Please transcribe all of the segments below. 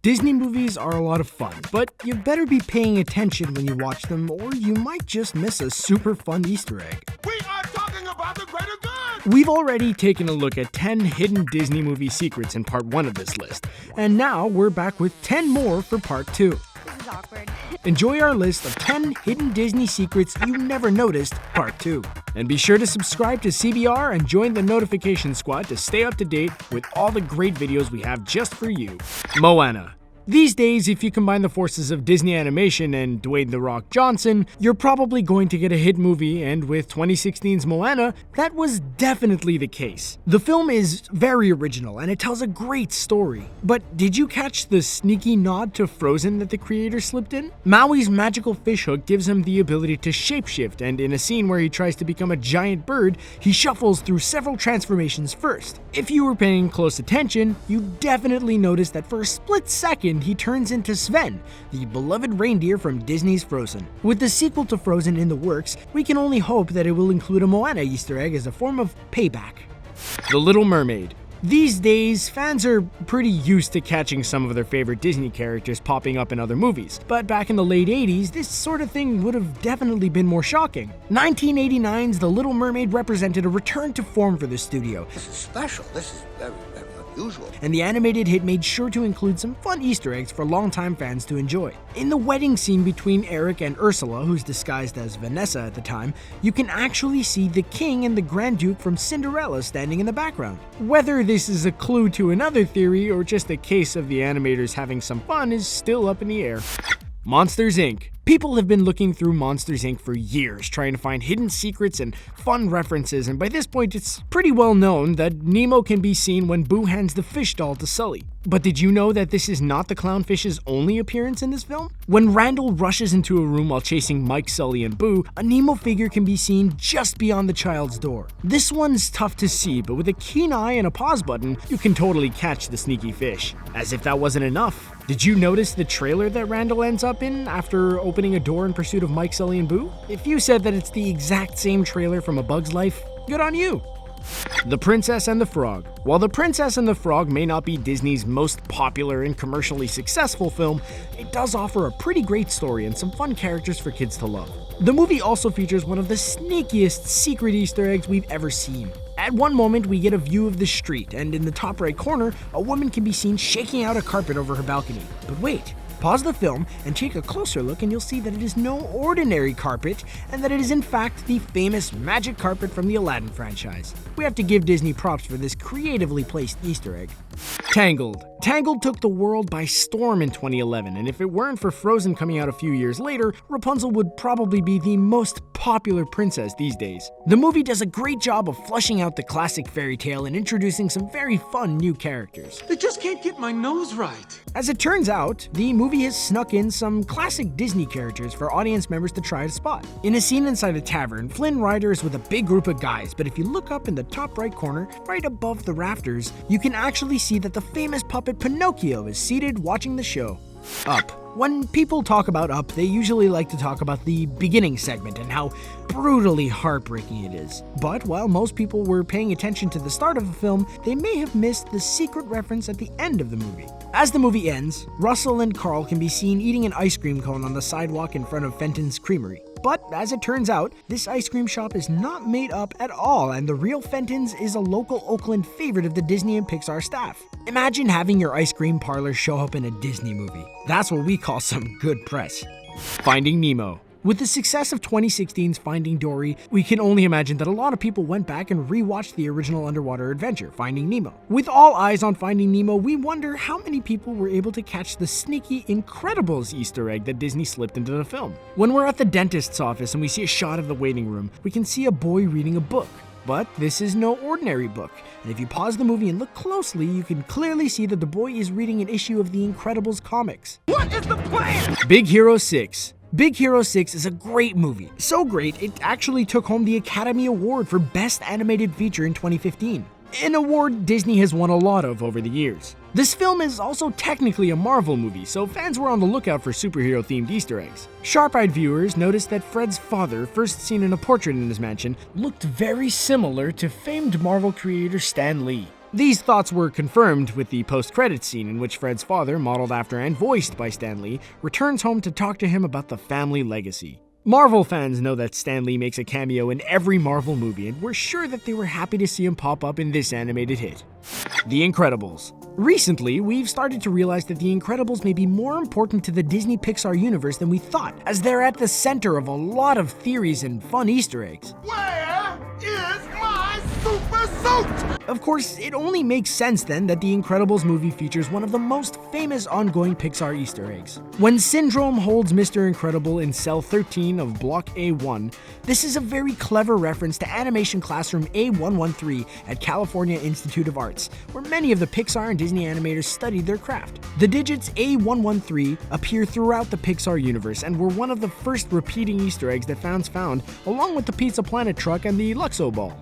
Disney movies are a lot of fun, but you better be paying attention when you watch them or you might just miss a super fun Easter egg. We are talking about the greater good! We've already taken a look at 10 hidden Disney movie secrets in part 1 of this list, and now we're back with 10 more for part 2. This is awkward. Enjoy our list of 10 hidden Disney secrets you never noticed, part 2. And be sure to subscribe to CBR and join the notification squad to stay up to date with all the great videos we have just for you. Moana. These days, if you combine the forces of Disney Animation and Dwayne "The Rock" Johnson, you're probably going to get a hit movie, and with 2016's Moana, that was definitely the case. The film is very original, and it tells a great story. But did you catch the sneaky nod to Frozen that the creator slipped in? Maui's magical fishhook gives him the ability to shapeshift, and in a scene where he tries to become a giant bird, he shuffles through several transformations first. If you were paying close attention, you definitely noticed that for a split second, he turns into Sven, the beloved reindeer from Disney's Frozen. With the sequel to Frozen in the works, we can only hope that it will include a Moana Easter egg as a form of payback. The Little Mermaid. These days, fans are pretty used to catching some of their favorite Disney characters popping up in other movies, but back in the late 80s, this sort of thing would have definitely been more shocking. 1989's The Little Mermaid represented a return to form for the studio. This is special. This is very, very unusual. And the animated hit made sure to include some fun Easter eggs for longtime fans to enjoy. In the wedding scene between Eric and Ursula, who's disguised as Vanessa at the time, you can actually see the king and the Grand Duke from Cinderella standing in the background. Whether this is a clue to another theory or just a case of the animators having some fun is still up in the air. Monsters, Inc. People have been looking through Monsters, Inc. for years, trying to find hidden secrets and fun references, and by this point it's pretty well known that Nemo can be seen when Boo hands the fish doll to Sully. But did you know that this is not the clownfish's only appearance in this film? When Randall rushes into a room while chasing Mike, Sully, and Boo, a Nemo figure can be seen just beyond the child's door. This one's tough to see, but with a keen eye and a pause button, you can totally catch the sneaky fish. As if that wasn't enough, did you notice the trailer that Randall ends up in after opening a door in pursuit of Mike, Sully, and Boo? If you said that it's the exact same trailer from A Bug's Life, good on you. The Princess and the Frog. While The Princess and the Frog may not be Disney's most popular and commercially successful film, it does offer a pretty great story and some fun characters for kids to love. The movie also features one of the sneakiest secret Easter eggs we've ever seen. At one moment, we get a view of the street, and in the top right corner, a woman can be seen shaking out a carpet over her balcony. But wait. Pause the film and take a closer look and you'll see that it is no ordinary carpet and that it is in fact the famous magic carpet from the Aladdin franchise. We have to give Disney props for this creatively placed Easter egg. Tangled. Tangled took the world by storm in 2011, and if it weren't for Frozen coming out a few years later, Rapunzel would probably be the most popular princess these days. The movie does a great job of fleshing out the classic fairy tale and introducing some very fun new characters. I just can't get my nose right. As it turns out, the movie has snuck in some classic Disney characters for audience members to try to spot. In a scene inside a tavern, Flynn Rider is with a big group of guys, but if you look up in the top right corner, right above the rafters, you can actually see that the famous puppet Pinocchio is seated watching the show. Up. When people talk about Up, they usually like to talk about the beginning segment and how brutally heartbreaking it is. But while most people were paying attention to the start of the film, they may have missed the secret reference at the end of the movie. As the movie ends, Russell and Carl can be seen eating an ice cream cone on the sidewalk in front of Fenton's Creamery. But as it turns out, this ice cream shop is not made up at all, and the real Fenton's is a local Oakland favorite of the Disney and Pixar staff. Imagine having your ice cream parlor show up in a Disney movie. That's what we call some good press. Finding Nemo. With the success of 2016's Finding Dory, we can only imagine that a lot of people went back and rewatched the original underwater adventure, Finding Nemo. With all eyes on Finding Nemo, we wonder how many people were able to catch the sneaky Incredibles Easter egg that Disney slipped into the film. When we're at the dentist's office and we see a shot of the waiting room, we can see a boy reading a book. But this is no ordinary book, and if you pause the movie and look closely, you can clearly see that the boy is reading an issue of the Incredibles comics. What is the plan? Big Hero 6. Big Hero 6 is a great movie. So great, it actually took home the Academy Award for Best Animated Feature in 2015. An award Disney has won a lot of over the years. This film is also technically a Marvel movie, so fans were on the lookout for superhero-themed Easter eggs. Sharp-eyed viewers noticed that Fred's father, first seen in a portrait in his mansion, looked very similar to famed Marvel creator Stan Lee. These thoughts were confirmed with the post-credits scene in which Fred's father, modeled after and voiced by Stan Lee, returns home to talk to him about the family legacy. Marvel fans know that Stan Lee makes a cameo in every Marvel movie, and we're sure that they were happy to see him pop up in this animated hit. The Incredibles. Recently, we've started to realize that The Incredibles may be more important to the Disney Pixar universe than we thought, as they're at the center of a lot of theories and fun Easter eggs. Where is my super suit? Of course, it only makes sense then that The Incredibles movie features one of the most famous ongoing Pixar Easter eggs. When Syndrome holds Mr. Incredible in cell 13 of Block A1, this is a very clever reference to animation classroom A113 at California Institute of Arts, where many of the Pixar and Disney animators studied their craft. The digits A113 appear throughout the Pixar universe and were one of the first repeating Easter eggs that fans found, along with the Pizza Planet truck and the Luxo ball.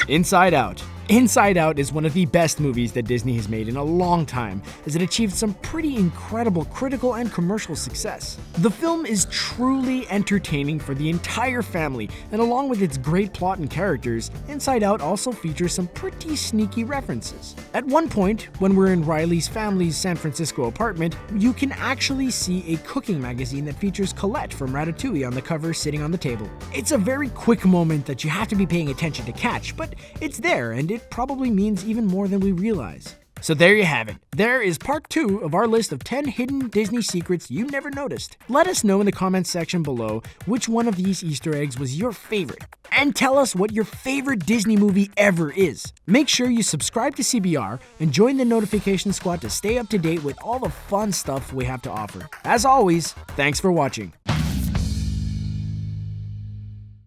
Inside Out. Inside Out is one of the best movies that Disney has made in a long time, as it achieved some pretty incredible critical and commercial success. The film is truly entertaining for the entire family, and along with its great plot and characters, Inside Out also features some pretty sneaky references. At one point, when we're in Riley's family's San Francisco apartment, you can actually see a cooking magazine that features Colette from Ratatouille on the cover sitting on the table. It's a very quick moment that you have to be paying attention to catch, but it's there, and it probably means even more than we realize. So there you have it. There is part 2 of our list of 10 hidden Disney secrets you never noticed. Let us know in the comments section below which one of these Easter eggs was your favorite. And tell us what your favorite Disney movie ever is. Make sure you subscribe to CBR and join the notification squad to stay up to date with all the fun stuff we have to offer. As always, thanks for watching.